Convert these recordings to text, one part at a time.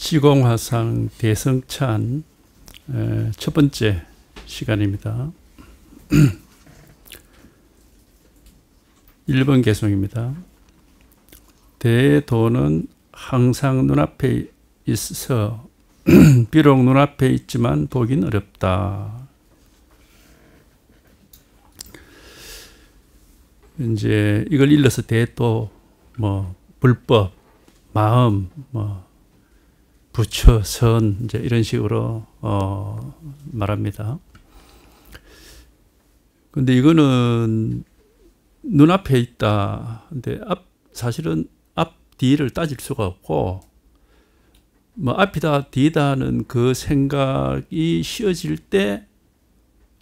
지공화상 대성찬 첫 번째 시간입니다. 1번 개송입니다. 대도는 항상 눈앞에 있어 비록 눈앞에 있지만 보긴 어렵다. 이제 이걸 일러서 대도, 불법, 마음, 부처, 선, 이제 이런 식으로 말합니다. 근데 이거는 눈앞에 있다. 근데 사실은 앞, 뒤를 따질 수가 없고, 앞이다, 뒤다는 그 생각이 씌어질 때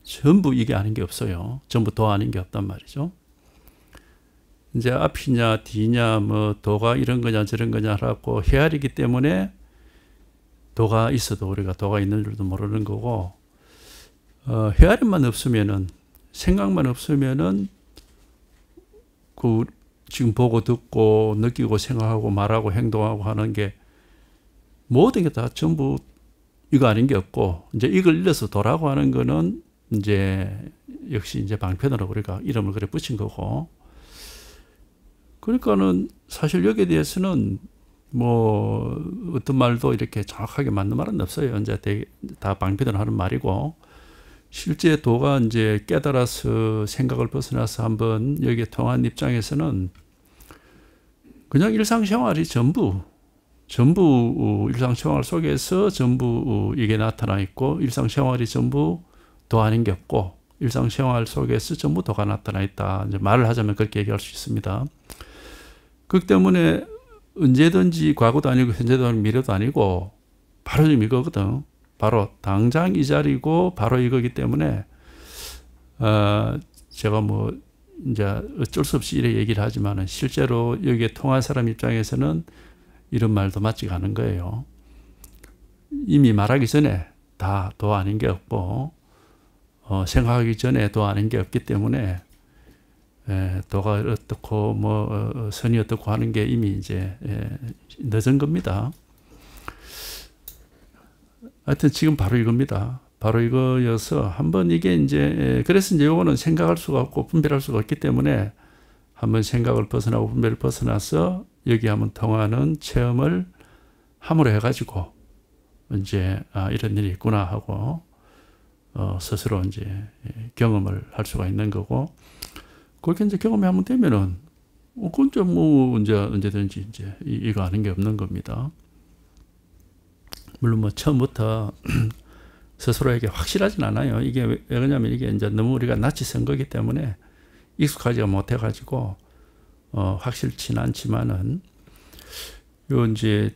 전부 이게 아닌 게 없어요. 전부 도 아닌 게 없단 말이죠. 이제 앞이냐, 뒤냐, 도가 이런 거냐, 저런 거냐라고 헤아리기 때문에 도가 있어도 우리가 도가 있는 줄도 모르는 거고, 헤아림만 없으면은, 생각만 없으면은, 지금 보고 듣고 느끼고 생각하고 말하고 행동하고 하는 게 모든 게 다 전부 이거 아닌 게 없고, 이제 이걸 일러서 도라고 하는 거는 이제 역시 이제 방편으로 우리가 이름을 그래 붙인 거고, 그러니까는 사실 여기에 대해서는 어떤 말도 이렇게 정확하게 맞는 말은 없어요. 이제 다 방편으로 하는 말이고, 실제 도가 이제 깨달아서 생각을 벗어나서 한번 여기에 통한 입장에서는 그냥 일상생활이 전부 일상생활 속에서 전부 이게 나타나 있고, 일상생활이 전부 도 아닌 게 없고, 일상생활 속에서 전부 도가 나타나 있다. 이제 말을 하자면 그렇게 얘기할 수 있습니다. 그렇기 때문에 언제든지 과거도 아니고 현재도 아니고 미래도 아니고 바로 지금 이거거든. 바로 당장 이 자리고 바로 이거기 때문에 제가 이제 어쩔 수 없이 이렇게 얘기를 하지만은 실제로 여기에 통한 사람 입장에서는 이런 말도 맞지가 않은 거예요. 이미 말하기 전에 다 도 아닌 게 없고, 생각하기 전에 도 아닌 게 없기 때문에 도가 어떻고 선이 어떻고 하는 게 이미 이제 늦은 겁니다. 하여튼 지금 바로 이겁니다. 바로 이거여서 한번 이게 이제 그래서 이제 요거는 생각할 수가 없고 분별할 수가 없기 때문에 한번 생각을 벗어나고 분별을 벗어나서 여기 한번 통하는 체험을 함으로 해가지고 이제 이런 일이 있구나 하고 스스로 이제 경험을 할 수가 있는 거고, 그렇게 이제 경험이 한번 되면은 그건 이제 언제든지 이제 이거 아는 게 없는 겁니다. 물론 처음부터 스스로에게 확실하진 않아요. 이게 왜 그러냐면 이게 이제 너무 우리가 낯이 쓴 거기 때문에 익숙하지가 못해가지고 확실치는 않지만은 요 이제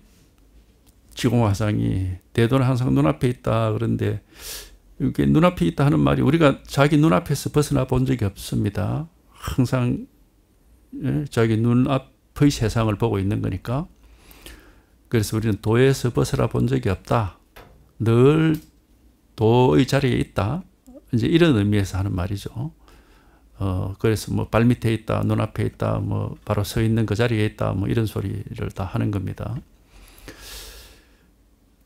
지공화상이 대도는 항상 눈앞에 있다. 그런데 이게 눈앞에 있다 하는 말이 우리가 자기 눈앞에서 벗어나 본 적이 없습니다. 항상 자기 눈앞의 세상을 보고 있는 거니까. 그래서 우리는 도에서 벗어나 본 적이 없다. 늘 도의 자리에 있다. 이제 이런 의미에서 하는 말이죠. 그래서 발밑에 있다, 눈앞에 있다, 바로 서 있는 그 자리에 있다, 이런 소리를 다 하는 겁니다.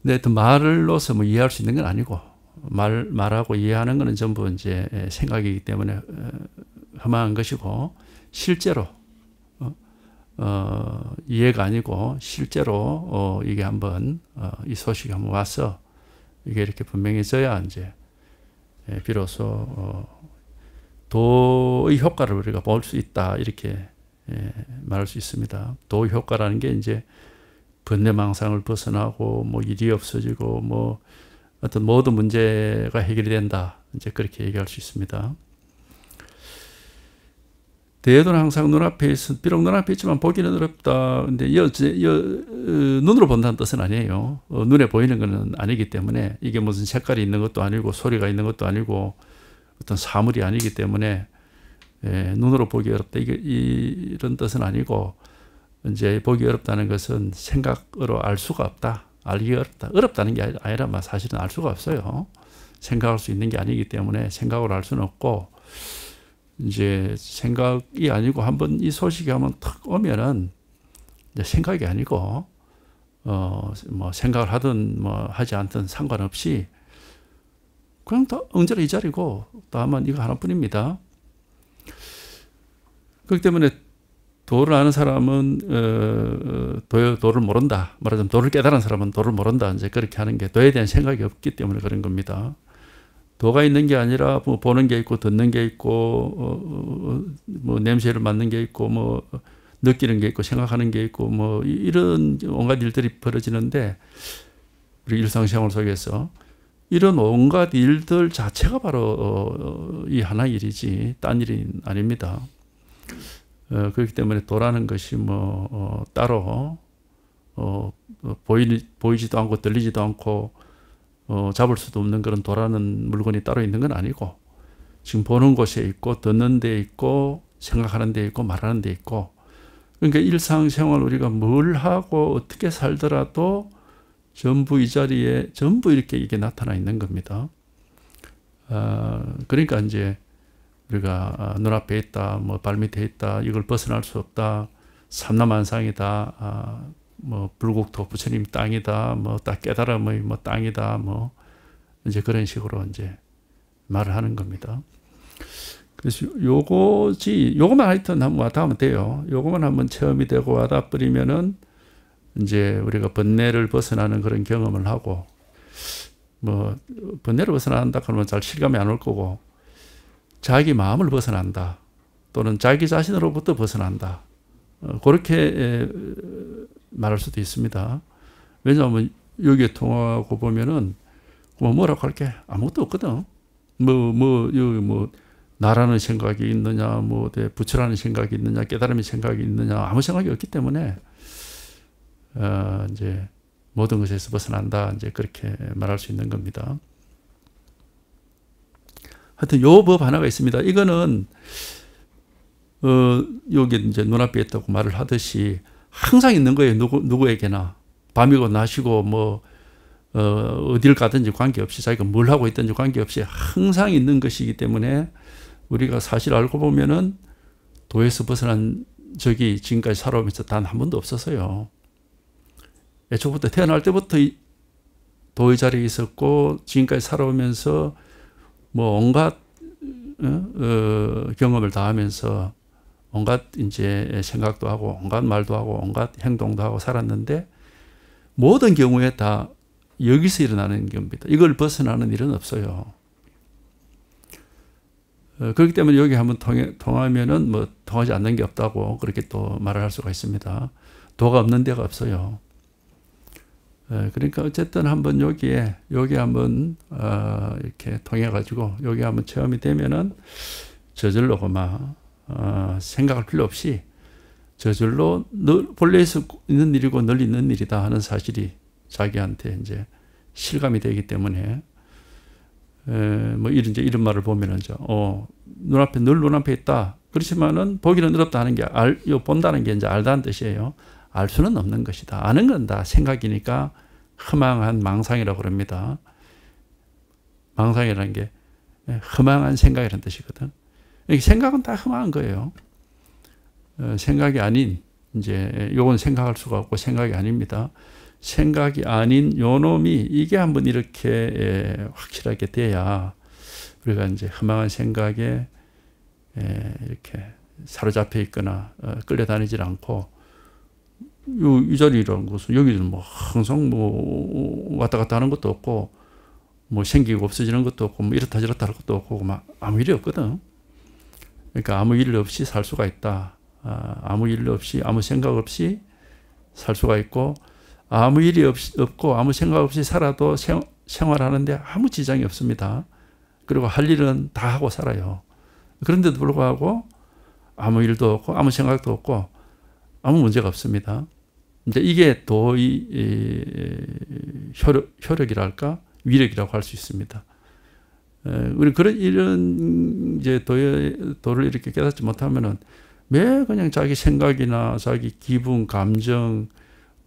근데 말로서 이해할 수 있는 건 아니고, 말하고 이해하는 것은 전부 이제 생각이기 때문에 험한 것이고, 실제로 이해가 아니고 실제로 이게 한번 이 소식이 한번 와서 이게 이렇게 분명해져야 이제 비로소 도의 효과를 우리가 볼 수 있다, 이렇게 말할 수 있습니다. 도의 효과라는 게 이제 번뇌망상을 벗어나고 일이 없어지고 어떤 모든 문제가 해결이 된다, 이제 그렇게 얘기할 수 있습니다. 대도는 항상 눈앞에 있어, 비록 눈앞에 있지만 보기는 어렵다. 근데 눈으로 본다는 뜻은 아니에요. 눈에 보이는 것은 아니기 때문에, 이게 무슨 색깔이 있는 것도 아니고 소리가 있는 것도 아니고 어떤 사물이 아니기 때문에 눈으로 보기 어렵다, 이런 뜻은 아니고, 이제 보기 어렵다는 것은 생각으로 알 수가 없다, 알기 어렵다. 어렵다는 게 아니라 사실은 알 수가 없어요. 생각할 수 있는 게 아니기 때문에 생각으로 알 수는 없고, 이제 생각이 아니고 한번 이 소식이 한번 탁 오면은 이제 생각이 아니고 뭐 생각을 하든 뭐 하지 않든 상관없이 그냥 다 엉절어 이 자리고 다만 이거 하나뿐입니다. 그렇기 때문에 도를 아는 사람은 도를 모른다. 말하자면 도를 깨달은 사람은 도를 모른다. 이제 그렇게 하는 게 도에 대한 생각이 없기 때문에 그런 겁니다. 도가 있는 게 아니라 뭐 보는 게 있고 듣는 게 있고 뭐 냄새를 맡는 게 있고 뭐 느끼는 게 있고 생각하는 게 있고 뭐 이런 온갖 일들이 벌어지는데 우리 일상생활 속에서 이런 온갖 일들 자체가 바로 이 하나의 일이지 딴 일이 아닙니다. 그렇기 때문에 도라는 것이 뭐 따로 보이지도 않고 들리지도 않고 잡을 수도 없는 그런 도라는 물건이 따로 있는 건 아니고 지금 보는 곳에 있고 듣는 데 있고 생각하는 데 있고 말하는 데 있고 그러니까 일상생활 우리가 뭘 하고 어떻게 살더라도 전부 이 자리에 전부 이렇게 이게 나타나 있는 겁니다. 그러니까 이제 우리가 눈앞에 있다, 뭐 발밑에 있다, 이걸 벗어날 수 없다, 삼라만상이다, 뭐 불국토 부처님 땅이다, 뭐 딱 깨달음의 뭐 땅이다, 뭐 이제 그런 식으로 이제 말을 하는 겁니다. 그래서 요거만 하여튼 한번 와닿으면 돼요. 요거만 한번 체험이 되고 와닿아 버리면은 이제 우리가 번뇌를 벗어나는 그런 경험을 하고 뭐 번뇌를 벗어난다 그러면 잘 실감이 안 올 거고 자기 마음을 벗어난다 또는 자기 자신으로부터 벗어난다 그렇게 말할 수도 있습니다. 왜냐하면 여기에 통하고 보면은 뭐라고 할 게 아무것도 없거든. 뭐 나라는 생각이 있느냐, 뭐 부처라는 생각이 있느냐, 깨달음의 생각이 있느냐 아무 생각이 없기 때문에 이제 모든 것에서 벗어난다 이제 그렇게 말할 수 있는 겁니다. 하여튼 요 법 하나가 있습니다. 이거는 여기 이제 눈앞에 있다고 말을 하듯이 항상 있는 거예요. 누구에게나 밤이고 낮이고 뭐 어딜 가든지 관계없이 자기가 뭘 하고 있든지 관계없이 항상 있는 것이기 때문에 우리가 사실 알고 보면은 도에서 벗어난 적이 지금까지 살아오면서 단 한 번도 없었어요. 애초부터 태어날 때부터 도의 자리에 있었고 지금까지 살아오면서 뭐 온갖 경험을 다 하면서 온갖 이제 생각도 하고 온갖 말도 하고 온갖 행동도 하고 살았는데 모든 경우에 다 여기서 일어나는 겁니다. 이걸 벗어나는 일은 없어요. 그렇기 때문에 여기 한번 통하면은 뭐 통하지 않는 게 없다고 그렇게 또 말을 할 수가 있습니다. 도가 없는 데가 없어요. 그러니까 어쨌든 한번 여기에 한번 이렇게 통해 가지고 여기 한번 체험이 되면은 저절로 생각할 필요 없이 저절로 본래 있는 일이고 늘 있는 일이다 하는 사실이 자기한테 이제 실감이 되기 때문에 뭐 이런 말을 보면은 늘 눈앞에 있다. 그렇지만은 보기는 어렵다 하는 게 본다는 게 이제 알다는 뜻이에요. 알 수는 없는 것이다. 아는 건 다 생각이니까 허망한 망상이라고 그럽니다. 망상이라는 게 허망한 생각이라는 뜻이거든. 생각은 다 허망한 거예요. 생각이 아닌 이제 요건 생각할 수가 없고 생각이 아닙니다. 생각이 아닌 요 놈이 이게 한번 이렇게 확실하게 돼야 우리가 이제 허망한 생각에 이렇게 사로잡혀 있거나 끌려다니질 않고 이 자리라는 것은 여기는 뭐 항상 뭐 왔다 갔다 하는 것도 없고 뭐 생기고 없어지는 것도 없고 뭐 이렇다 저렇다 할 것도 없고 막 아무 일이 없거든. 그러니까 아무 일 없이 살 수가 있다. 아무 일 없이 아무 생각 없이 살 수가 있고 아무 일이 없고 아무 생각 없이 살아도 생활하는데 아무 지장이 없습니다. 그리고 할 일은 다 하고 살아요. 그런데도 불구하고 아무 일도 없고 아무 생각도 없고 아무 문제가 없습니다. 이제 이게 도의 효력이랄까 위력이라고 할 수 있습니다. 우리 이런 이제 도를 이렇게 깨닫지 못하면은 매 그냥 자기 생각이나 자기 기분, 감정,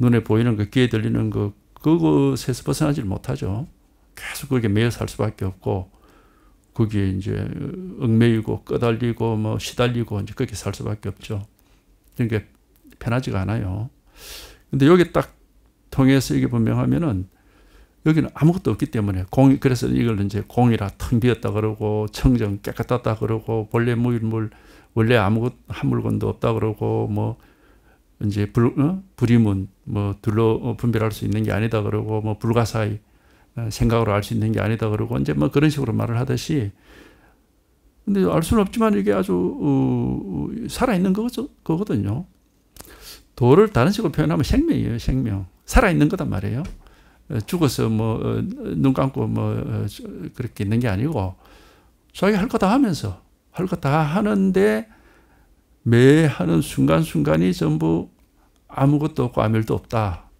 눈에 보이는 거, 귀에 들리는 거 그것에서 벗어나질 못하죠. 계속 거기에 매여 살 수밖에 없고 거기에 이제 얽매이고 끄달리고 뭐 시달리고 이제 그렇게 살 수밖에 없죠. 그러니까 편하지가 않아요. 근데 여기 딱 통해서 이게 분명하면은 여기는 아무것도 없기 때문에 그래서 이걸 이제 공이라 텅 비었다 그러고 청정 깨끗하다 그러고 본래 물 원래 아무것 한 물건도 없다 그러고 뭐 이제 불이문 뭐 둘로 분별할 수 있는 게 아니다 그러고 뭐 불가사의 생각으로 알 수 있는 게 아니다 그러고 이제 뭐 그런 식으로 말을 하듯이 근데 알 수는 없지만 이게 아주 살아있는 거거든요. 도를 다른 식으로 표현하면 생명이에요. 생명. 살아있는 거단 말이에요. 죽어서 뭐 눈 감고 뭐 그렇게 있는 게 아니고 자기 할 거 다 하면서 할 거 다 하는데 매 하는 순간순간이 전부 아무것도 없고 아무 일도 없다.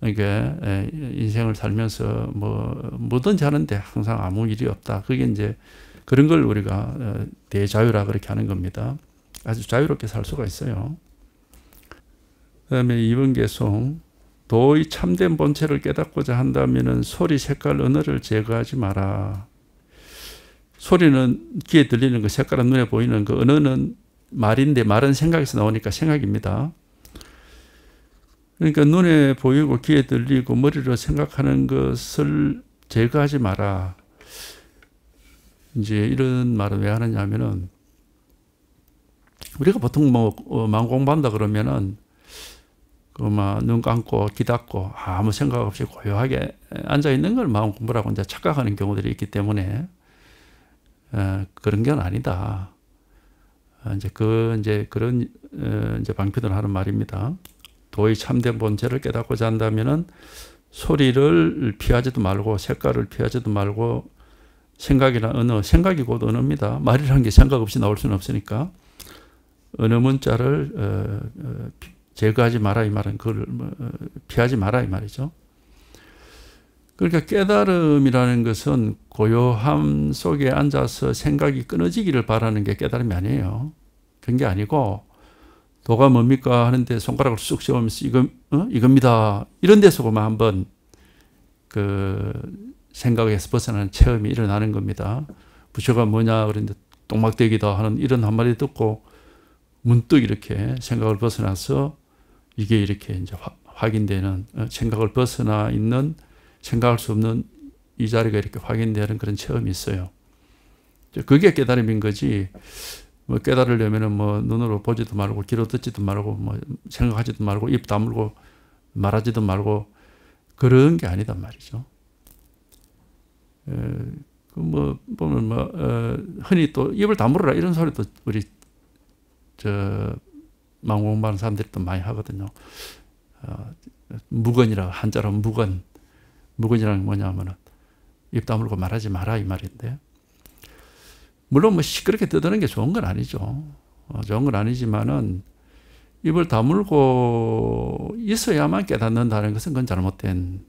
이게 인생을 살면서 뭐든지 하는데 항상 아무 일이 없다. 그게 이제 그런 걸 우리가 대자유라 그렇게 하는 겁니다. 아주 자유롭게 살 수가 있어요. 그다음에 2번 개송. 도의 참된 본체를 깨닫고자 한다면 소리, 색깔, 언어를 제거하지 마라. 소리는 귀에 들리는 거, 색깔은 눈에 보이는 거, 언어는 말인데 말은 생각에서 나오니까 생각입니다. 그러니까 눈에 보이고 귀에 들리고 머리로 생각하는 것을 제거하지 마라. 이제 이런 말은 왜 하느냐 하면은 우리가 보통 마음 공부한다 그러면은 눈 감고 귀 닫고 아무 생각 없이 고요하게 앉아 있는 걸 마음 공부라고 이제 착각하는 경우들이 있기 때문에 그런 건 아니다. 이제 그런 이제 방편을 하는 말입니다. 도의 참된 본체를 깨닫고자 한다면은 소리를 피하지도 말고 색깔을 피하지도 말고 생각이나 언어, 생각이 곧 언어입니다. 말이라는 게 생각 없이 나올 수는 없으니까 언어 문자를 제거하지 마라 이 말은 그걸 피하지 마라 이 말이죠. 그러니까 깨달음이라는 것은 고요함 속에 앉아서 생각이 끊어지기를 바라는 게 깨달음이 아니에요. 그런 게 아니고 도가 뭡니까 하는데 손가락을 쑥 세우면서 이겁니다. 이런 데서만 한번 그 생각에서 벗어나는 체험이 일어나는 겁니다. 부처가 뭐냐 그런데 똥막대기다 하는 이런 한마디 듣고 문득 이렇게 생각을 벗어나서 이게 이렇게 이제 확인되는 생각을 벗어나 있는 생각할 수 없는 이 자리가 이렇게 확인되는 그런 체험이 있어요. 그게 깨달음인 거지. 뭐 깨달으려면은 뭐 눈으로 보지도 말고 귀로 듣지도 말고 뭐 생각하지도 말고 입 다물고 말하지도 말고 그런 게 아니단 말이죠. 뭐 보면 흔히 또 입을 다물어라 이런 소리도 우리 마음 공부하는 사람들이 또 많이 하거든요. 무건이라 한자로 무건이라는 게 뭐냐면은 입 다물고 말하지 마라 이 말인데 물론 뭐 시끄럽게 떠드는 게 좋은 건 아니죠. 좋은 건 아니지만은 입을 다물고 있어야만 깨닫는다는 것은 그건 잘못된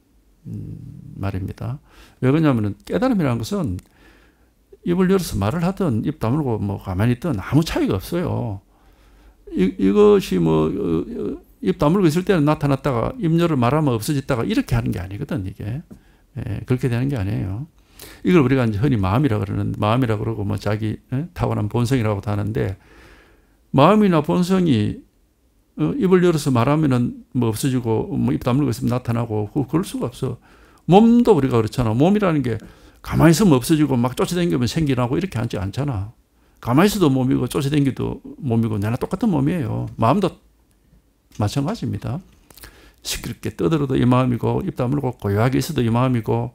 말입니다. 왜 그러냐면은 깨달음이라는 것은 입을 열어서 말을 하든 입 다물고 뭐 가만히 있든 아무 차이가 없어요. 이것이 뭐 입 다물고 있을 때는 나타났다가 입 열을 말하면 없어졌다가 이렇게 하는 게 아니거든 이게. 그렇게 되는 게 아니에요. 이걸 우리가 이제 흔히 마음이라 그러고 뭐 자기 타고난 본성이라고도 하는데 마음이나 본성이 입을 열어서 말하면은 뭐 없어지고 뭐 입 다물고 있으면 나타나고 그럴 수가 없어. 몸도 우리가 그렇잖아. 몸이라는 게 가만히 있으면 없어지고 막 쫓아다니면 생기나고 이렇게 하지 않잖아. 가만히 있어도 몸이고 쫓아다니기도 몸이고 내나 똑같은 몸이에요. 마음도 마찬가지입니다. 시끄럽게 떠들어도 이 마음이고 입 다물고 고요하게 있어도 이 마음이고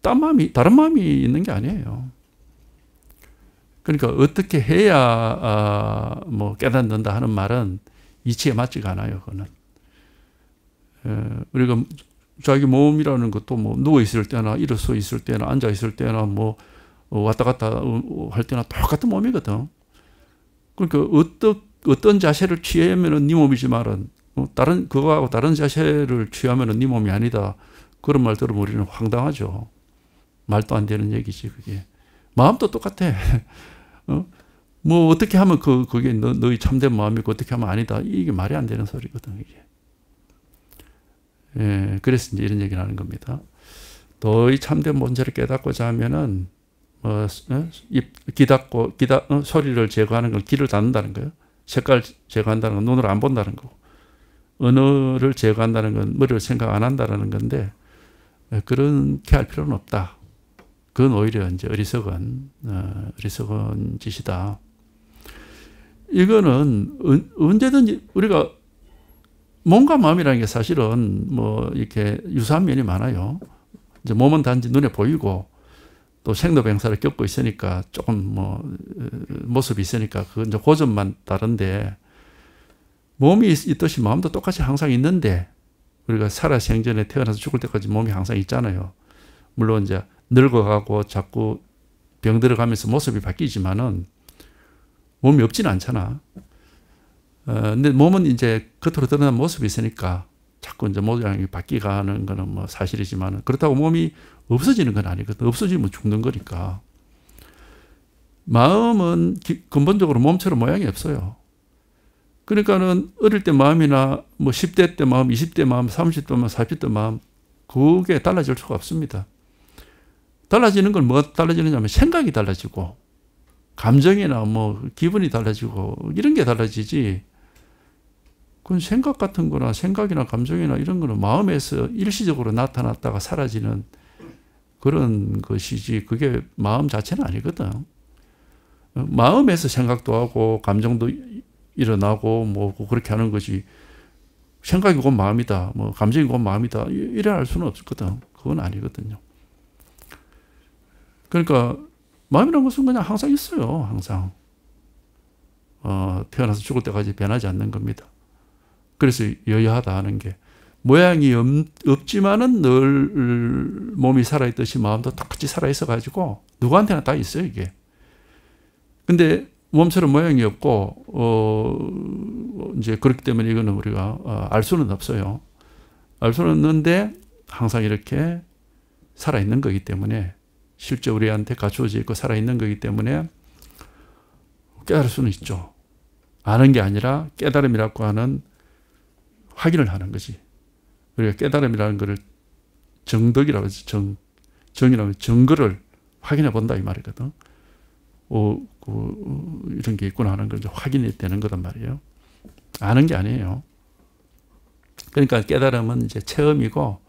다른 마음이 있는 게 아니에요. 그러니까 어떻게 해야 뭐 깨닫는다 하는 말은 이치에 맞지가 않아요. 그거는 우리가 자기 몸이라는 것도 뭐 누워 있을 때나 일어서 있을 때나 앉아 있을 때나 뭐 왔다 갔다 할 때나 똑같은 몸이거든. 그러니까 어떤 자세를 취하면은 네 몸이지만은 그거하고 다른 자세를 취하면은 네 몸이 아니다. 그런 말 들으면 우리는 황당하죠. 말도 안 되는 얘기지 그게. 마음도 똑같아. 뭐 어떻게 하면 그게 너의 참된 마음이고 어떻게 하면 아니다. 이게 말이 안 되는 소리거든 이게. 그래서 이제 이런 얘기를 하는 겁니다. 너의 참된 본체를 깨닫고자 하면은 귀 닫고 소리를 제거하는 건 귀를 닫는다는 거예요. 색깔 제거한다는 건 눈으로 안 본다는 거고. 언어를 제거한다는 건 머리로 생각 안 한다는 건데 그렇게 할 필요는 없다. 그건 오히려 이제 어리석은 짓이다. 이거는 언제든지 우리가 몸과 마음이라는 게 사실은 뭐 이렇게 유사한 면이 많아요. 이제 몸은 단지 눈에 보이고 또 생로병사를 겪고 있으니까 조금 뭐 모습이 있으니까 그건 이제 그 점만 다른데 몸이 있듯이 마음도 똑같이 항상 있는데 우리가 살아 생전에 태어나서 죽을 때까지 몸이 항상 있잖아요. 물론 이제 늙어가고 자꾸 병 들어가면서 모습이 바뀌지만은 몸이 없지는 않잖아. 근데 몸은 이제 겉으로 드러난 모습이 있으니까 자꾸 이제 모양이 바뀌가는 거는 뭐 사실이지만 그렇다고 몸이 없어지는 건 아니거든. 없어지면 죽는 거니까. 마음은 근본적으로 몸처럼 모양이 없어요. 그러니까는 어릴 때 마음이나 뭐 10대 때 마음, 20대 마음, 30대 마음, 40대 마음 그게 달라질 수가 없습니다. 달라지는 건 뭐가 달라지느냐면 생각이 달라지고 감정이나 뭐 기분이 달라지고 이런 게 달라지지 그건 생각 같은 거나 생각이나 감정이나 이런 거는 마음에서 일시적으로 나타났다가 사라지는 그런 것이지 그게 마음 자체는 아니거든. 마음에서 생각도 하고 감정도 일어나고 뭐 그렇게 하는 것이 생각이 곧 마음이다. 뭐 감정이 곧 마음이다. 이래 할 수는 없거든. 그건 아니거든요. 그러니까 마음이라는 것은 그냥 항상 있어요. 항상. 태어나서 죽을 때까지 변하지 않는 겁니다. 그래서 여여하다 하는 게 모양이 없지만은 늘 몸이 살아있듯이 마음도 똑같이 살아있어 가지고 누구한테나 다 있어요. 이게. 근데 몸처럼 모양이 없고 이제 그렇기 때문에 이거는 우리가 알 수는 없어요. 알 수는 없는데 항상 이렇게 살아있는 거기 때문에 실제 우리한테 갖추어져 있고 살아있는 거기 때문에 깨달을 수는 있죠. 아는 게 아니라 깨달음이라고 하는 확인을 하는 거지. 우리가 깨달음이라는 것을 정덕이라고 하지. 정이라면 증거를 확인해 본다 이 말이거든. 이런 게 있구나 하는 걸 확인이 되는 거란 말이에요. 아는 게 아니에요. 그러니까 깨달음은 이제 체험이고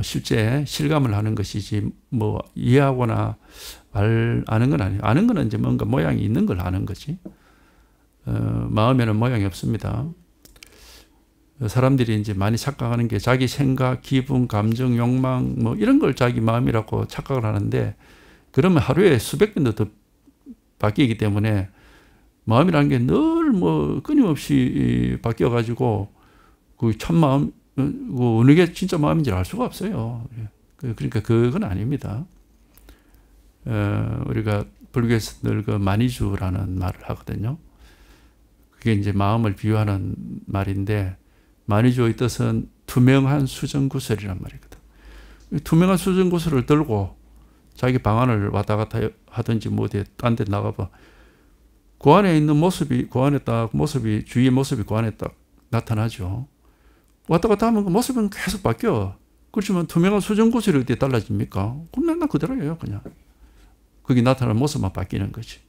실제 실감을 하는 것이지 뭐 이해하거나 아는 건 아니에요. 아는 거는 이제 뭔가 모양이 있는 걸 아는 거지. 마음에는 모양이 없습니다. 사람들이 이제 많이 착각하는 게 자기 생각, 기분, 감정, 욕망 뭐 이런 걸 자기 마음이라고 착각을 하는데 그러면 하루에 수백 번도 더 바뀌기 때문에 마음이라는 게 늘 뭐 끊임없이 바뀌어 가지고 그 참 마음 어느 게 진짜 마음인지 알 수가 없어요. 그러니까 그건 아닙니다. 우리가 불교에서 늘 그 만이주라는 말을 하거든요. 그게 이제 마음을 비유하는 말인데 만이주의 뜻은 투명한 수정구슬이란 말이거든. 투명한 수정구슬을 들고 자기 방 안을 왔다 갔다 하든지 뭐 어디 딴 데 나가봐. 그 안에 있는 모습이 그 안에 딱 모습이 주위의 모습이 그 안에 딱 나타나죠. 왔다 갔다 하면 그 모습은 계속 바뀌어. 그렇지만 투명한 수정구슬이 어디에 달라집니까? 그럼 맨날 그대로예요, 그냥. 거기 나타나는 모습만 바뀌는 거지.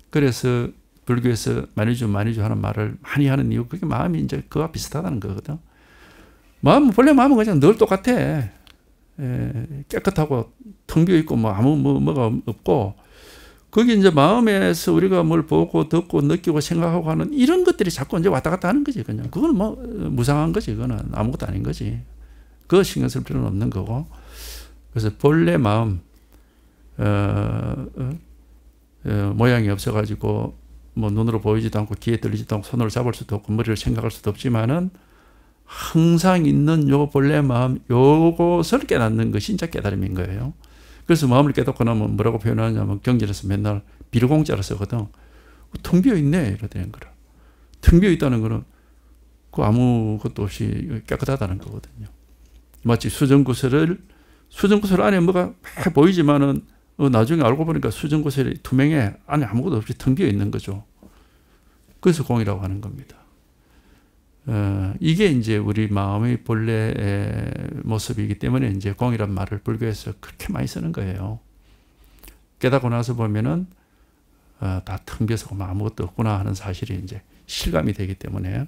그래서 불교에서 만이주 하는 말을 많이 하는 이유, 그게 마음이 이제 그와 비슷하다는 거거든. 본래 마음은 그냥 늘 똑같아. 깨끗하고 텅 비어 있고 뭐 뭐가 없고, 거기 이제 마음에서 우리가 뭘 보고 듣고 느끼고 생각하고 하는 이런 것들이 자꾸 이제 왔다 갔다 하는 거지, 그냥. 그건 뭐 무상한 거지. 그거는 아무것도 아닌 거지. 그거 신경 쓸 필요는 없는 거고. 그래서 본래 마음, 모양이 없어가지고 뭐 눈으로 보이지도 않고 귀에 들리지도 않고 손으로 잡을 수도 없고 머리로 생각할 수도 없지만은 항상 있는 요 본래 마음, 요것을 깨닫는 것이 진짜 깨달음인 거예요. 그래서 마음을 깨닫고 나면 뭐라고 표현하냐면 경전에서 맨날 비로공자로 쓰거든. 텅 비어 있네 이래 되는 거라. 텅 비어 있다는 거는 그 아무것도 없이 깨끗하다는 거거든요. 마치 수정구슬 안에 뭐가 보이지만은 나중에 알고 보니까 수정구슬이 투명해. 안에 아무것도 없이 텅 비어 있는 거죠. 그래서 공이라고 하는 겁니다. 이게 이제 우리 마음의 본래의 모습이기 때문에 이제 공이란 말을 불교에서 그렇게 많이 쓰는 거예요. 깨닫고 나서 보면은 다 텅 비어서 아무것도 없구나 하는 사실이 이제 실감이 되기 때문에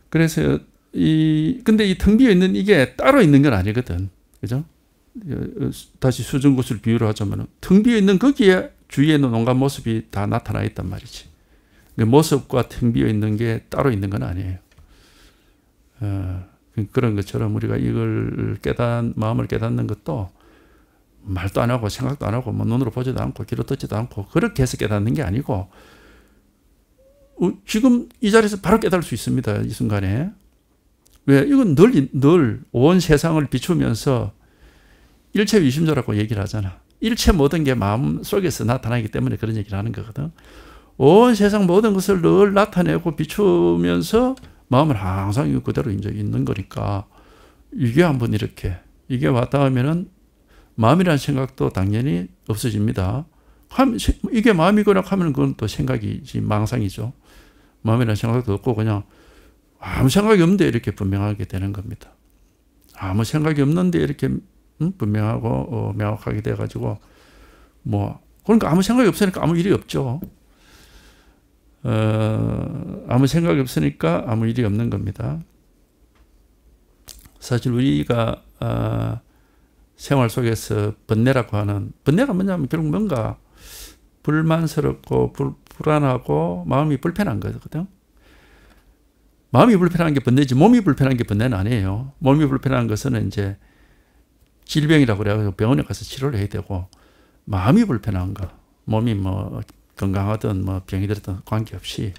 그래서 근데 이 텅 비어 있는 이게 따로 있는 건 아니거든. 그죠? 다시 수정구슬 비유를 하자면 텅 비어 있는 거기에 주위에 있는 온갖 모습이 다 나타나 있단 말이지. 그 모습과 텅 비어 있는 게 따로 있는 건 아니에요. 그런 것처럼 우리가 이걸 마음을 깨닫는 것도 말도 안 하고 생각도 안 하고 뭐 눈으로 보지도 않고 귀로 듣지도 않고 그렇게 해서 깨닫는 게 아니고 지금 이 자리에서 바로 깨달을 수 있습니다. 이 순간에. 왜? 이건 늘 온 세상을 비추면서 일체 위심조라고 얘기를 하잖아. 일체 모든 게 마음 속에서 나타나기 때문에 그런 얘기를 하는 거거든. 온 세상 모든 것을 늘 나타내고 비추면서 마음을 항상 그대로 이제 있는 거니까 이게 한번 이게 왔다 하면은 마음이라는 생각도 당연히 없어집니다. 이게 마음이거나 하면 그건 또 생각이지 망상이죠. 마음이라는 생각도 없고 그냥 아무 생각이 없는데 이렇게 분명하게 되는 겁니다. 아무 생각이 없는데 이렇게 분명하고 명확하게 돼가지고 그러니까 아무 생각이 없으니까 아무 일이 없죠. 아무 생각이 없으니까 아무 일이 없는 겁니다. 사실 우리가 생활 속에서 번뇌라고 하는 번뇌가 뭐냐면 결국 뭔가 불만스럽고 불안하고 마음이 불편한 거거든. 마음이 불편한 게 번뇌지 몸이 불편한 게 번뇌는 아니에요. 몸이 불편한 것은 이제 질병이라고 그래가지고 병원에 가서 치료를 해야 되고 마음이 불편한 거 몸이 뭐 건강하든 뭐 병이 들었든 관계없이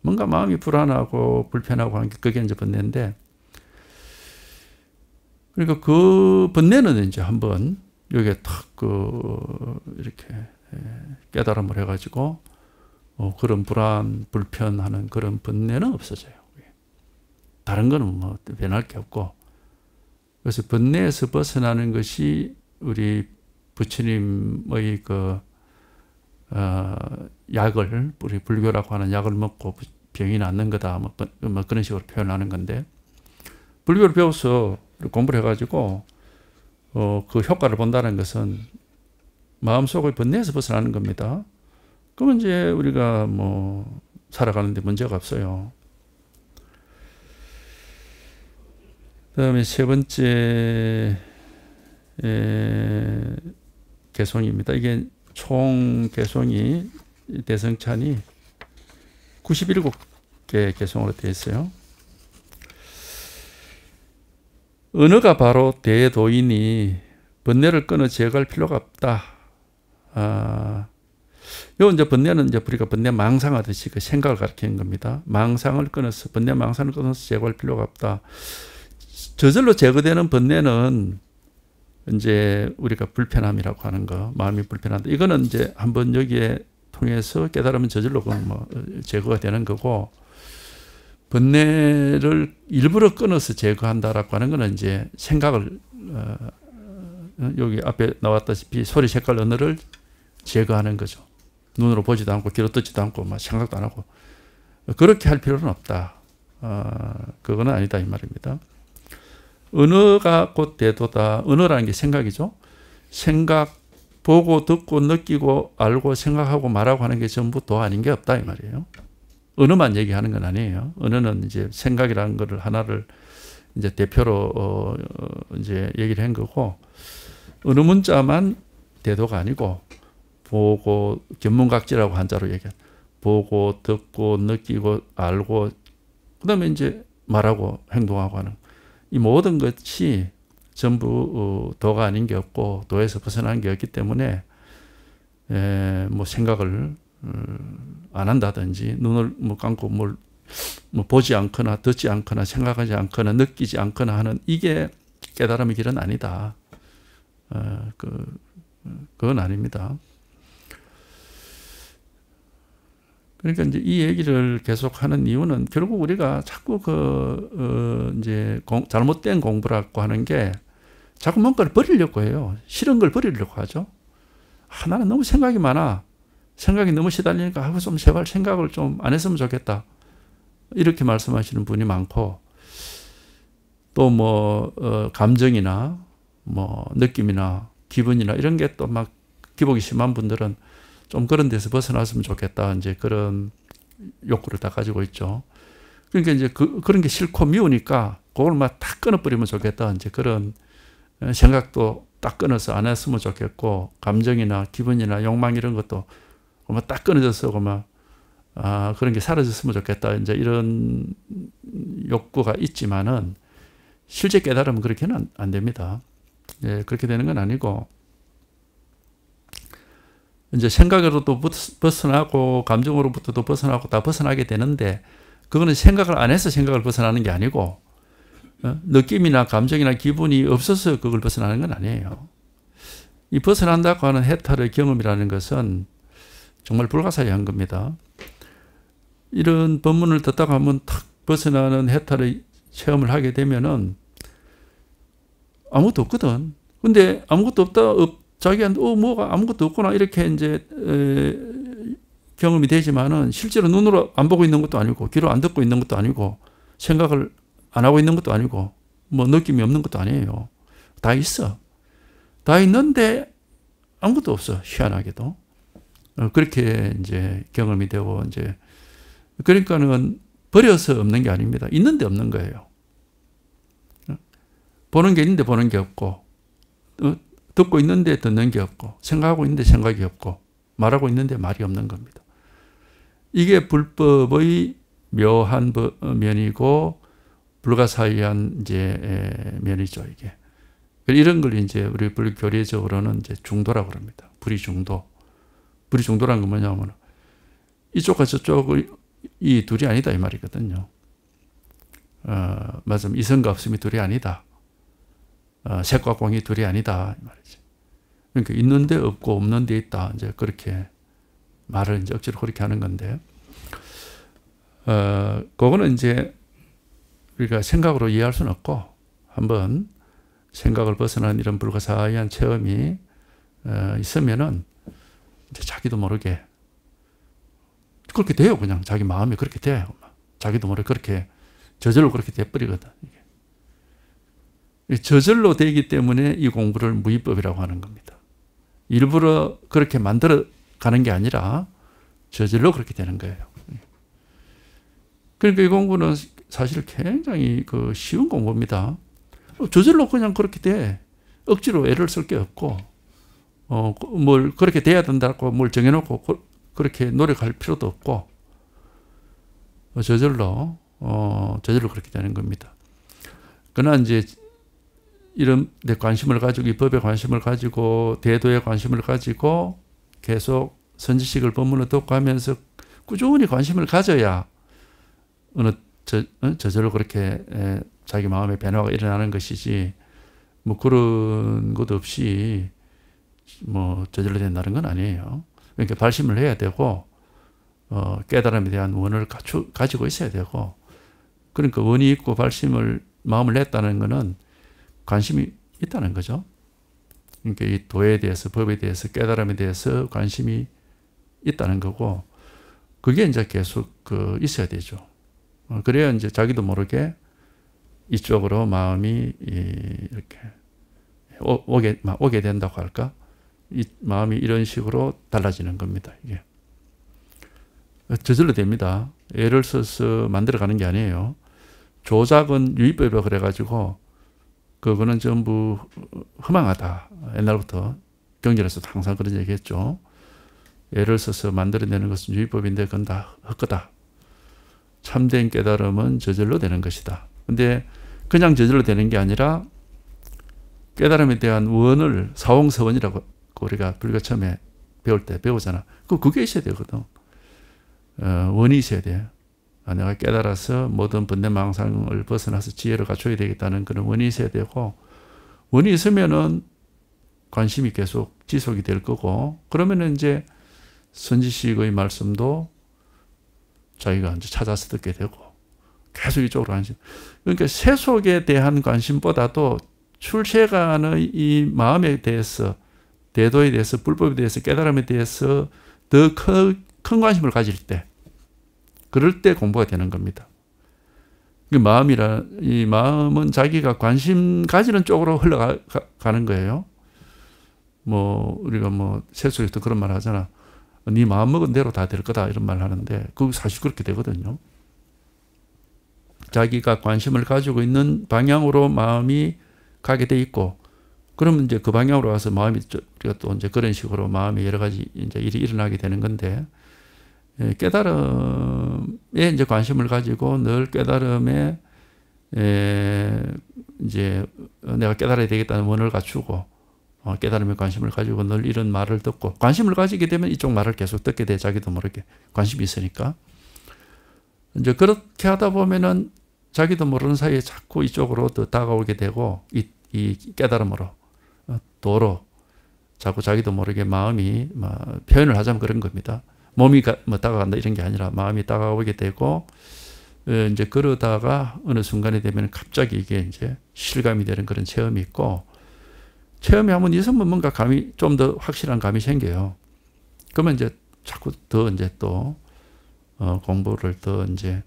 뭔가 마음이 불안하고 불편하고 하는 게 그게 이제 번뇌인데 그러니까 그 번뇌는 이제 한번 여기에 탁 이렇게 깨달음을 해가지고 그런 불안, 불편하는 그런 번뇌는 없어져요. 다른 거는 뭐 변할 게 없고 그래서 번뇌에서 벗어나는 것이 우리 부처님의 약을 우리 불교라고 하는 약을 먹고 병이 낫는 거다 뭐 그런 식으로 표현하는 건데 불교를 배워서 공부를 해가지고 그 효과를 본다는 것은 마음속의 번뇌에서 벗어나는 겁니다. 그러면 이제 우리가 뭐 살아가는데 문제가 없어요. 그다음에 세 번째 개송입니다. 이게 총 개송이 대성찬이 97개 개송으로 되어 있어요. 언어가 바로 대도이니 번뇌를 끊어 제거할 필요가 없다. 요 이제 번뇌는 이제 우리가 번뇌 망상하듯이 그 생각을 가리키는 겁니다. 망상을 끊어서 번뇌 망상을 끊어서 제거할 필요가 없다. 저절로 제거되는 번뇌는 이제 우리가 불편함이라고 하는 거, 마음이 불편하다. 이거는 이제 한번 여기에 통해서 깨달으면 저절로 뭐 제거가 되는 거고, 번뇌를 일부러 끊어서 제거한다라고 하는 거는 이제 생각을 여기 앞에 나왔다시피 소리, 색깔, 언어를 제거하는 거죠. 눈으로 보지도 않고 귀로 듣지도 않고 막 생각도 안 하고 그렇게 할 필요는 없다. 그거는 아니다 이 말입니다. 언어가 곧 대도다. 언어라는 게 생각이죠. 생각, 보고 듣고 느끼고 알고 생각하고 말하고 하는 게 전부 도 아닌 게 없다 이 말이에요. 언어만 얘기하는 건 아니에요. 언어는 이제 생각이라는 거를 하나를 이제 대표로 이제 얘기를 한 거고, 언어 문자만 대도가 아니고 보고 견문각지라고 한자로 얘기한 보고 듣고 느끼고 알고 그다음에 이제 말하고 행동하고 하는 이 모든 것이 전부 도가 아닌 게 없고 도에서 벗어난 게 없기 때문에 뭐 생각을 안 한다든지 눈을 뭐 감고 뭘 뭐 보지 않거나 듣지 않거나 생각하지 않거나 느끼지 않거나 하는 이게 깨달음의 길은 아니다. 그건 아닙니다. 그러니까 이제 이 얘기를 계속 하는 이유는 결국 우리가 자꾸 이제 잘못된 공부라고 하는 게 자꾸 뭔가를 버리려고 해요. 싫은 걸 버리려고 하죠. 나는 너무 생각이 많아. 생각이 너무 시달리니까 좀 제발 생각을 좀 안 했으면 좋겠다. 이렇게 말씀하시는 분이 많고, 또 뭐 감정이나 뭐 느낌이나 기분이나 이런 게 또 막 기복이 심한 분들은 좀 그런 데서 벗어났으면 좋겠다. 이제 그런 욕구를 다 가지고 있죠. 그러니까 이제 그런 게 싫고 미우니까 그걸 막 딱 끊어버리면 좋겠다. 이제 그런 생각도 딱 끊어서 안 했으면 좋겠고, 감정이나 기분이나 욕망 이런 것도 막 딱 끊어져서 막 그런 게 사라졌으면 좋겠다. 이제 이런 욕구가 있지만은 실제 깨달으면 그렇게는 안 됩니다. 예, 그렇게 되는 건 아니고, 이제 생각으로도 벗어나고 감정으로부터도 벗어나고 다 벗어나게 되는데, 그거는 생각을 안 해서 생각을 벗어나는 게 아니고, 느낌이나 감정이나 기분이 없어서 그걸 벗어나는 건 아니에요. 이 벗어난다고 하는 해탈의 경험이라는 것은 정말 불가사의한 겁니다. 이런 법문을 듣다가 한번 탁 벗어나는 해탈의 체험을 하게 되면은 아무것도 없거든. 근데 아무것도 없다, 자기한테 뭐가 아무것도 없구나 이렇게 이제 경험이 되지만은 실제로 눈으로 안 보고 있는 것도 아니고, 귀로 안 듣고 있는 것도 아니고, 생각을 안 하고 있는 것도 아니고, 뭐 느낌이 없는 것도 아니에요. 다 있어. 다 있는데 아무것도 없어. 희한하게도. 그렇게 이제 경험이 되고, 이제 그러니까는 버려서 없는 게 아닙니다. 있는데 없는 거예요. 보는 게 있는데 보는 게 없고, 듣고 있는데 듣는 게 없고, 생각하고 있는데 생각이 없고, 말하고 있는데 말이 없는 겁니다. 이게 불법의 묘한 면이고 불가사의한 이제 면이죠, 이게. 이런 걸 이제 우리 불교리적으로는 이제 중도라고 그럽니다. 불이중도. 불이중도라는 건 뭐냐면 이쪽과 저쪽이 둘이 아니다 이 말이거든요. 맞으면 이성과 없음이 둘이 아니다. 색과 공이 둘이 아니다 이 말이죠. 그러니까 있는데 없고 없는데 있다. 이제 그렇게 말을 이제 억지로 그렇게 하는 건데, 그거는 이제 우리가 생각으로 이해할 수는 없고, 한번 생각을 벗어난 이런 불가사의한 체험이 있으면은 이제 자기도 모르게 그렇게 돼요. 그냥 자기 마음이 그렇게 돼요. 자기도 모르게 그렇게 저절로 그렇게 돼버리거든. 저절로 되기 때문에 이 공부를 무위법이라고 하는 겁니다. 일부러 그렇게 만들어 가는 게 아니라 저절로 그렇게 되는 거예요. 그러니까 이 공부는 사실 굉장히 쉬운 공부입니다. 저절로 그냥 그렇게 돼. 억지로 애를 쓸 게 없고, 뭘 그렇게 돼야 된다고 뭘 정해놓고 그렇게 노력할 필요도 없고, 저절로 그렇게 되는 겁니다. 그러나 이제 이런 데 관심을 가지고, 이 법에 관심을 가지고, 대도에 관심을 가지고 계속 선지식을 법문을 듣고 하면서 꾸준히 관심을 가져야 저절로 그렇게 자기 마음의 변화가 일어나는 것이지, 뭐 그런 것 없이 뭐 저절로 된다는 건 아니에요. 그러니까 발심을 해야 되고, 깨달음에 대한 원을 가지고 있어야 되고, 그러니까 원이 있고 마음을 냈다는 것은 관심이 있다는 거죠. 그러니까 이 도에 대해서, 법에 대해서, 깨달음에 대해서 관심이 있다는 거고, 그게 이제 계속 있어야 되죠. 그래야 이제 자기도 모르게 이쪽으로 마음이 이렇게 오게 된다고 할까? 이 마음이 이런 식으로 달라지는 겁니다. 이게 저절로 됩니다. 애를 써서 만들어가는 게 아니에요. 조작은 유의법이라고 그래가지고 그거는 전부 허망하다. 옛날부터 경전에서도 항상 그런 얘기했죠. 애를 써서 만들어내는 것은 유의법인데 그건 다 헛거다. 참된 깨달음은 저절로 되는 것이다. 근데 그냥 저절로 되는 게 아니라 깨달음에 대한 원을 사홍서원이라고 우리가 불교 처음에 배울 때 배우잖아. 그게 있어야 되거든. 원이 있어야 돼. 내가 깨달아서 모든 번뇌망상을 벗어나서 지혜를 갖춰야 되겠다는 그런 원이 있어야 되고, 원이 있으면은 관심이 계속 지속이 될 거고, 그러면은 이제 선지식의 말씀도 자기가 이제 찾아서 듣게 되고, 계속 이쪽으로 관심. 그러니까 세속에 대한 관심보다도 출세간의 이 마음에 대해서, 대도에 대해서, 불법에 대해서, 깨달음에 대해서 더 큰 관심을 가질 때, 그럴 때 공부가 되는 겁니다. 이 마음은 자기가 관심 가지는 쪽으로 흘러가는 거예요. 뭐, 우리가 뭐, 세속에서 그런 말 하잖아. 네 마음 먹은 대로 다 될 거다. 이런 말 하는데, 그거 사실 그렇게 되거든요. 자기가 관심을 가지고 있는 방향으로 마음이 가게 돼 있고, 그러면 이제 그 방향으로 가서 마음이 우리가 또 이제 그런 식으로 마음이 여러 가지 이제 일이 일어나게 되는 건데, 깨달음에 이제 관심을 가지고 늘 깨달음에 이제 내가 깨달아야 되겠다는 원을 갖추고 깨달음에 관심을 가지고 늘 이런 말을 듣고, 관심을 가지게 되면 이쪽 말을 계속 듣게 돼. 자기도 모르게 관심이 있으니까. 이제 그렇게 하다 보면은 자기도 모르는 사이에 자꾸 이쪽으로 더 다가오게 되고, 이 깨달음으로 도로 자꾸 자기도 모르게 마음이 표현을 하자면 그런 겁니다. 몸이 다가간다 이런 게 아니라 마음이 다가오게 되고, 이제 그러다가 어느 순간이 되면 갑자기 이게 이제 실감이 되는 그런 체험이 있고, 체험이 한번 있으면 뭔가 감이 좀 더 확실한 감이 생겨요. 그러면 이제 자꾸 더 이제 또 공부를 더 이제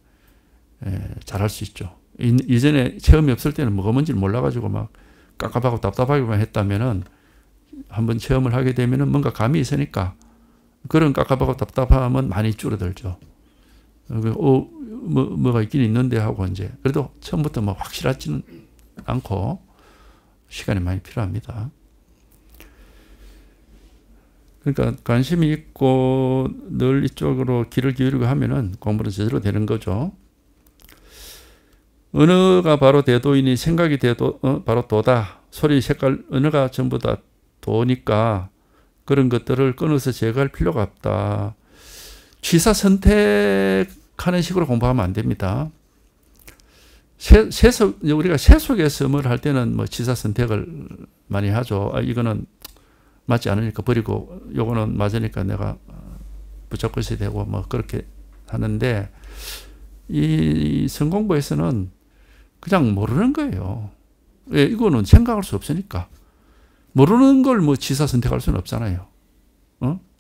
잘할 수 있죠. 이전에 체험이 없을 때는 뭐가 뭔지를 몰라가지고 막 깝깝하고 답답하기만 했다면은 한번 체험을 하게 되면은 뭔가 감이 있으니까 그런 깝깝하고 답답함은 많이 줄어들죠. 뭐가 있긴 있는데 하고 이제 그래도 처음부터 뭐 확실하지는 않고 시간이 많이 필요합니다. 그러니까 관심이 있고 늘 이쪽으로 귀를 기울이고 하면은 공부는 제대로 되는 거죠. 언어가 바로 대도이니 생각이 바로 도다. 소리, 색깔, 언어가 전부 다 도니까 그런 것들을 끊어서 제거할 필요가 없다. 취사 선택하는 식으로 공부하면 안 됩니다. 우리가 세속에서 뭘 할 때는 뭐 취사 선택을 많이 하죠. 이거는 맞지 않으니까 버리고, 요거는 맞으니까 내가 붙잡고 있어야 되고, 뭐 그렇게 하는데, 이 성공부에서는 그냥 모르는 거예요. 왜? 이거는 생각할 수 없으니까. 모르는 걸 뭐 취사 선택할 수는 없잖아요.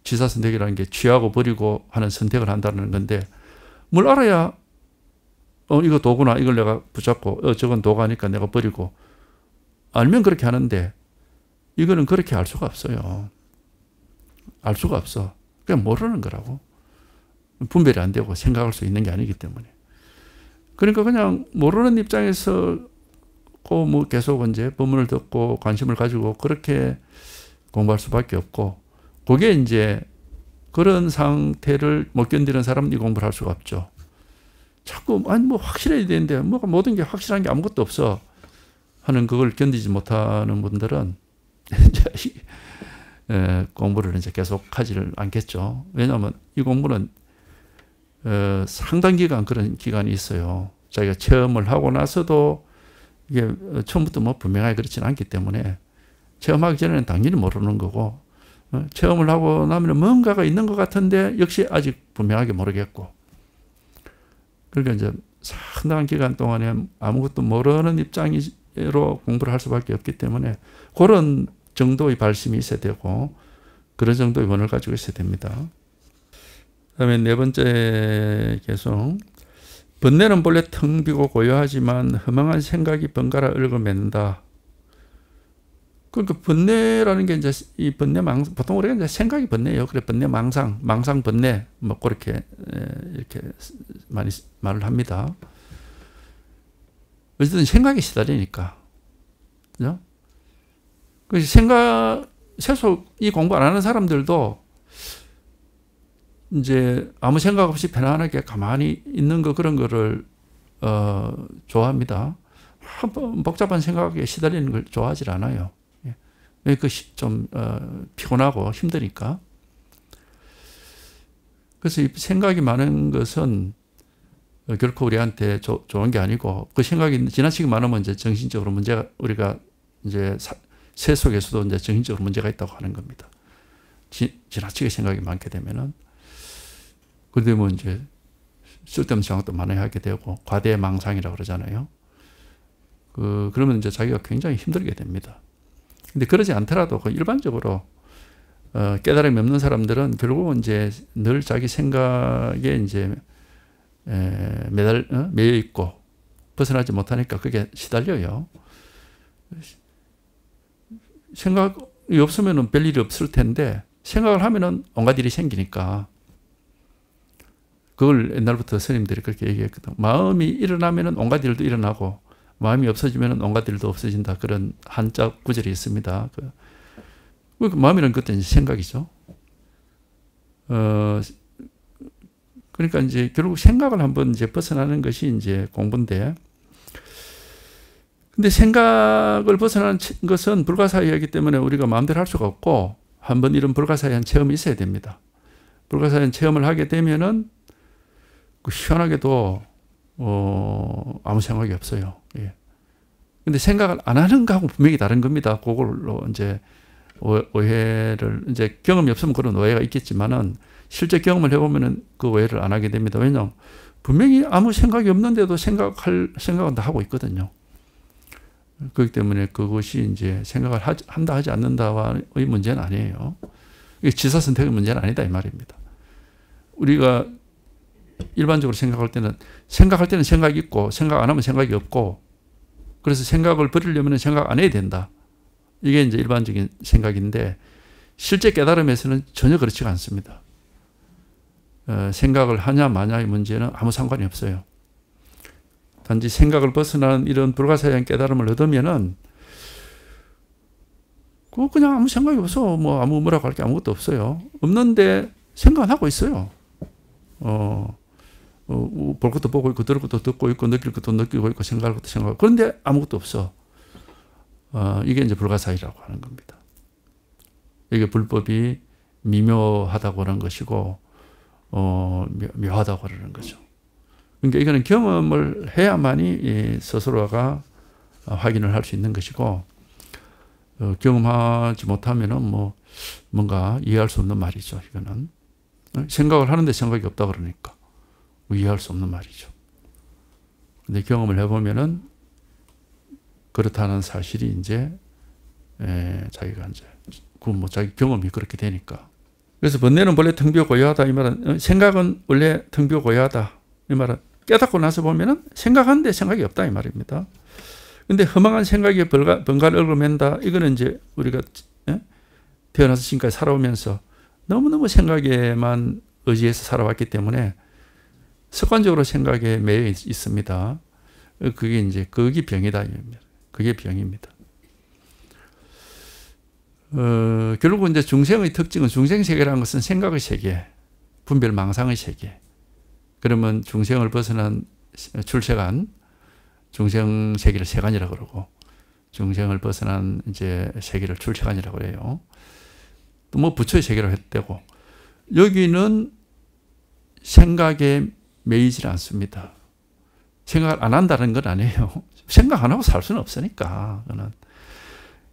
취사 선택이라는 게 취하고 버리고 하는 선택을 한다는 건데, 뭘 알아야 이거 도구나, 이걸 내가 붙잡고 저건 도가니까 내가 버리고, 알면 그렇게 하는데 이거는 그렇게 알 수가 없어요. 알 수가 없어. 그냥 모르는 거라고. 분별이 안 되고 생각할 수 있는 게 아니기 때문에. 그러니까 그냥 모르는 입장에서 뭐 계속 이제 법문을 듣고 관심을 가지고 그렇게 공부할 수밖에 없고, 그게 이제 그런 상태를 못 견디는 사람은 이 공부를 할 수가 없죠. 자꾸 뭐 확실해야 되는데 뭐가 모든 게 확실한 게 아무것도 없어 하는 그걸 견디지 못하는 분들은 공부를 이제 계속 하지를 않겠죠. 왜냐하면 이 공부는 상당 기간 그런 기간이 있어요. 자기가 체험을 하고 나서도 이게 처음부터 뭐 분명하게 그렇지는 않기 때문에 체험하기 전에는 당연히 모르는 거고, 체험을 하고 나면 뭔가가 있는 것 같은데 역시 아직 분명하게 모르겠고, 그러니까 이제 상당한 기간 동안에 아무것도 모르는 입장으로 공부를 할 수밖에 없기 때문에 그런 정도의 발심이 있어야 되고 그런 정도의 원을 가지고 있어야 됩니다. 그다음에 네 번째 개송. 번뇌는 본래 텅 비고 고요하지만 허망한 생각이 번갈아 얽어맨다. 그러니까 번뇌라는 게 이제 이 보통 우리가 이제 생각이 번뇌예요. 그래 번뇌 망상 번뇌 뭐 그렇게 이렇게 많이 말을 합니다. 어쨌든 생각이 시달리니까, 그죠? 그래서 이 공부 안 하는 사람들도 이제 아무 생각 없이 편안하게 가만히 있는 그런 거를 좋아합니다. 복잡한 생각에 시달리는 걸 좋아하지 않아요. 좀 피곤하고 힘드니까. 그래서 이 생각이 많은 것은 결코 우리한테 좋은 게 아니고, 그 생각이 지나치게 많으면 이제 정신적으로 문제가, 우리가 이제 세 속에서도 이제 정신적으로 문제가 있다고 하는 겁니다. 지나치게 생각이 많게 되면은, 그러면 이제 쓸데없는 생각도 많이 하게 되고 과대망상이라고 그러잖아요. 그러면 이제 자기가 굉장히 힘들게 됩니다. 근데 그러지 않더라도 일반적으로 깨달음이 없는 사람들은 결국은 이제 늘 자기 생각에 이제 매여 있고 벗어나지 못하니까 그게 시달려요. 생각이 없으면은 별일이 없을 텐데 생각을 하면은 온갖 일이 생기니까 그걸 옛날부터 스님들이 그렇게 얘기했거든. 마음이 일어나면은 온갖 일도 일어나고 마음이 없어지면은 온갖 일도 없어진다. 그런 한자 구절이 있습니다. 그 마음이라는 것도 이제 생각이죠. 그러니까 이제 결국 생각을 한번 이제 벗어나는 것이 이제 공부인데, 근데 생각을 벗어나는 것은 불가사의하기 때문에 우리가 마음대로 할 수가 없고, 한번 이런 불가사의한 체험이 있어야 됩니다. 불가사의한 체험을 하게 되면은 희한하게도 아무 생각이 없어요. 예. 근데 생각을 안 하는 거하고 분명히 다른 겁니다. 그걸로 이제 오해를, 이제 경험이 없으면 그런 오해가 있겠지만은 실제 경험을 해보면은 그 오해를 안 하게 됩니다. 왜냐하면 분명히 아무 생각이 없는데도 생각은 다 하고 있거든요. 그렇기 때문에 그것이 이제 생각을 한다 하지 않는다의 문제는 아니에요. 이게 지사 선택의 문제는 아니다 이 말입니다. 우리가 일반적으로 생각할 때는 생각이 있고 생각 안 하면 생각이 없고, 그래서 생각을 버리려면 생각 안 해야 된다. 이게 이제 일반적인 생각인데, 실제 깨달음에서는 전혀 그렇지가 않습니다. 생각을 하냐 마냐의 문제는 아무 상관이 없어요. 단지 생각을 벗어나는 이런 불가사의한 깨달음을 얻으면은 그냥 아무 생각이 없어. 뭐 아무 뭐라고 할 게 아무것도 없어요. 없는데 생각은 하고 있어요. 볼 것도 보고 있고, 들을 것도 듣고 있고, 느낄 것도 느끼고 있고, 생각할 것도 생각하고, 그런데 아무것도 없어. 이게 이제 불가사의라고 하는 겁니다. 이게 불법이 미묘하다고 하는 것이고, 묘하다고 하는 거죠. 그러니까 이거는 경험을 해야만이 스스로가 확인을 할 수 있는 것이고, 경험하지 못하면은 뭔가 이해할 수 없는 말이죠. 이거는 생각을 하는데 생각이 없다 그러니까 이해할 수 없는 말이죠. 근데 경험을 해보면은 그렇다는 사실이 이제 자기가 이제 자기 경험이 그렇게 되니까. 그래서 번뇌는 본래 텅비어 고요하다 이 말은, 생각은 원래 텅비어 고요하다 이 말은 깨닫고 나서 보면은 생각하는데 생각이 없다 이 말입니다. 근데 허망한 생각이 번갈아 얽어맨다. 이거는 이제 우리가 태어나서 지금까지 살아오면서 너무너무 생각에만 의지해서 살아왔기 때문에 습관적으로 생각에 매여 있습니다. 그게 이제 그게 병이다. 그게 병입니다. 결국 이제 중생의 특징은, 중생세계라는 것은 생각의 세계, 분별망상의 세계. 그러면 중생을 벗어난 출세간, 중생세계를 세간이라고 그러고, 중생을 벗어난 이제 세계를 출세간이라고 그래요. 또 뭐 부처의 세계로 해도 되고, 여기는 생각에 매이질 않습니다. 생각을 안 한다는 건 아니에요. 생각 안 하고 살 수는 없으니까.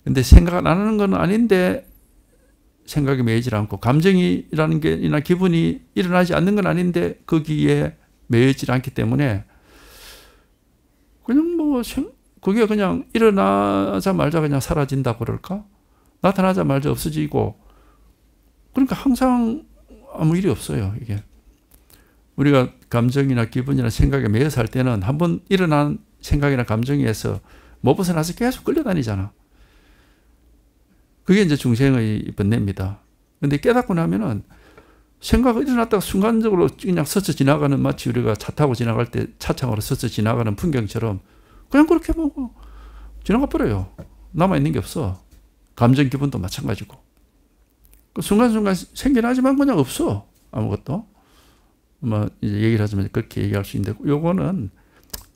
근데 생각을 안 하는 건 아닌데 생각에 매이질 않고, 감정이라는 게나 기분이 일어나지 않는 건 아닌데 거기에 매이질 않기 때문에 그냥 그게 그냥 일어나자마자 그냥 사라진다고 그럴까? 나타나자마자 없어지고, 그러니까 항상 아무 일이 없어요. 이게 우리가 감정이나 기분이나 생각에 매여 살 때는 한번 일어난 생각이나 감정에서 못 벗어나서 계속 끌려다니잖아. 그게 이제 중생의 번뇌입니다. 근데 깨닫고 나면은 생각이 일어났다가 순간적으로 그냥 스쳐 지나가는, 마치 우리가 차 타고 지나갈 때 차창으로 스쳐 지나가는 풍경처럼 그냥 그렇게 보고 지나가 버려요. 남아있는 게 없어. 감정, 기분도 마찬가지고. 그 순간순간 생긴 하지만 그냥 없어. 아무것도. 이제 얘기를 하자면 그렇게 얘기할 수 있는데, 요거는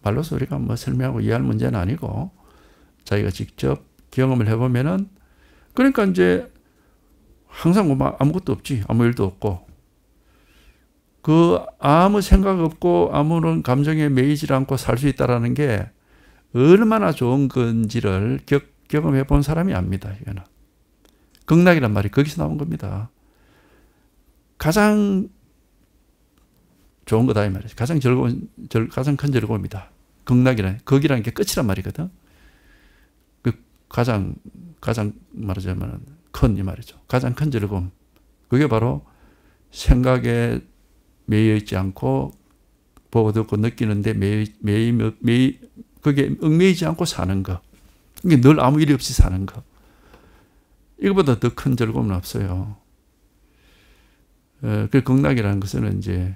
말로서 우리가 설명하고 이해할 문제는 아니고, 자기가 직접 경험을 해보면은, 그러니까 이제 항상 아무것도 없지. 아무 일도 없고. 아무 생각 없고 아무런 감정에 매이지 않고 살 수 있다는 게 얼마나 좋은 건지를 경험해 본 사람이 압니다. 이거는. 극락이란 말이 거기서 나온 겁니다. 가장 좋은 거다 이 말이죠. 가장 큰 즐거움이다. 극락이라는 게 끝이란 말이거든. 가장 말하자면 큰 이 말이죠. 가장 큰 즐거움. 그게 바로 생각에 매여 있지 않고 보고 듣고 느끼는데 그게 얽매이지 않고 사는 거. 이게 늘 아무 일이 없이 사는 거. 이거보다 더 큰 즐거움은 없어요. 그 극락이라는 것은 이제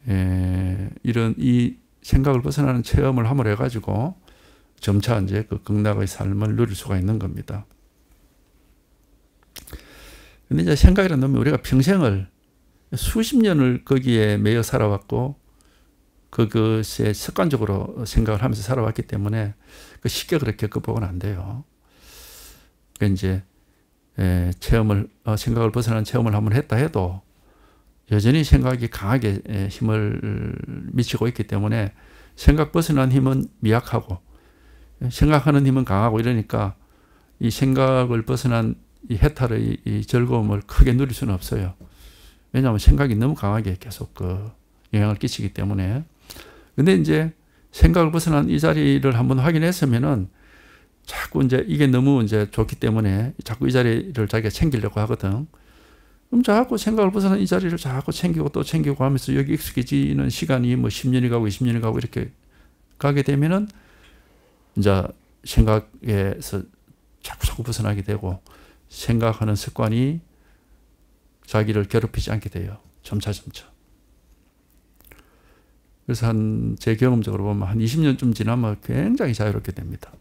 이런 이 생각을 벗어나는 체험을 함으로 해가지고 점차 이제 그 극락의 삶을 누릴 수가 있는 겁니다. 근데 이제 생각이라는 놈이 우리가 평생을 수십 년을 거기에 매여 살아왔고 그것에 습관적으로 생각을 하면서 살아왔기 때문에 쉽게 그렇게 극복은 안 돼요. 그러니까 이제 생각을 벗어나는 체험을 한번 했다 해도 여전히 생각이 강하게 힘을 미치고 있기 때문에 생각 벗어난 힘은 미약하고 생각하는 힘은 강하고 이러니까 이 생각을 벗어난 이 해탈의 이 즐거움을 크게 누릴 수는 없어요. 왜냐하면 생각이 너무 강하게 계속 그 영향을 끼치기 때문에. 근데 이제 생각을 벗어난 이 자리를 한번 확인했으면은 자꾸 이제 이게 너무 이제 좋기 때문에 자꾸 이 자리를 자기가 챙기려고 하거든. 그럼 자꾸 생각을 벗어난 이 자리를 자꾸 챙기고 또 챙기고 하면서 여기 익숙해지는 시간이 뭐 10년이 가고 20년이 가고 이렇게 가게 되면은 이제 생각에서 자꾸 벗어나게 되고 생각하는 습관이 자기를 괴롭히지 않게 돼요. 점차. 그래서 제 경험적으로 보면 한 20년쯤 지나면 굉장히 자유롭게 됩니다.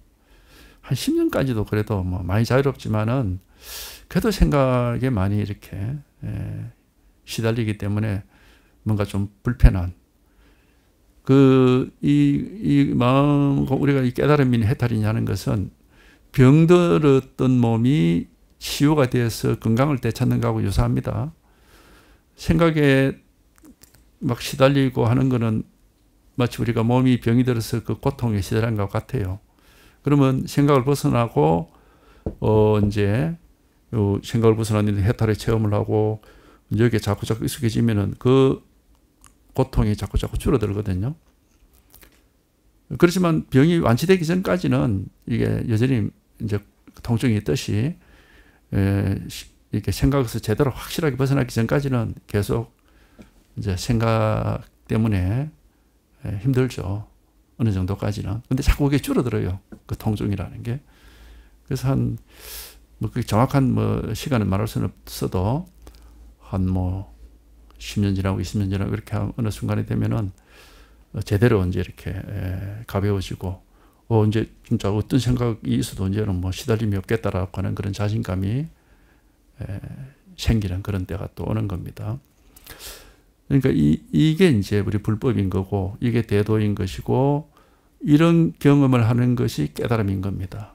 한 10년까지도 그래도 뭐 많이 자유롭지만은 그래도 생각에 많이 이렇게 시달리기 때문에 뭔가 좀 불편한 이 마음, 우리가 이 깨달음이니 해탈이니 하는 것은 병들었던 몸이 치유가 되어서 건강을 되찾는 것하고 유사합니다. 생각에 막 시달리고 하는 거는 마치 우리가 몸이 병이 들어서 그 고통에 시달린 것 같아요. 그러면 생각을 벗어나고, 이제, 생각을 벗어나는 해탈의 체험을 하고, 여기에 자꾸 익숙해지면은 그 고통이 자꾸 줄어들거든요. 그렇지만 병이 완치되기 전까지는 이게 여전히 이제 통증이 있듯이, 이렇게 생각에서 제대로 확실하게 벗어나기 전까지는 계속 이제 생각 때문에 힘들죠. 어느 정도까지는. 근데 자꾸 그게 줄어들어요. 그 통증이라는 게. 그래서 그 정확한 시간을 말할 수는 없어도 한 10년 지나고 20년 지나고 이렇게 어느 순간이 되면은 제대로 이제 이렇게 가벼워지고, 이제 진짜 어떤 생각이 있어도 이제는 시달림이 없겠다라고 하는 그런 자신감이 생기는 그런 때가 또 오는 겁니다. 그러니까 이게 이제 우리 불법인 거고, 이게 대도인 것이고, 이런 경험을 하는 것이 깨달음인 겁니다.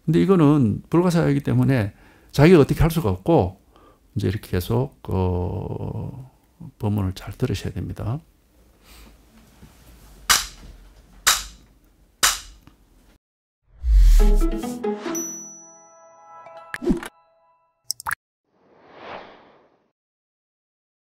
근데 이거는 불가사이기 때문에 자기가 어떻게 할 수가 없고, 이제 이렇게 계속 법문을 잘 들으셔야 됩니다.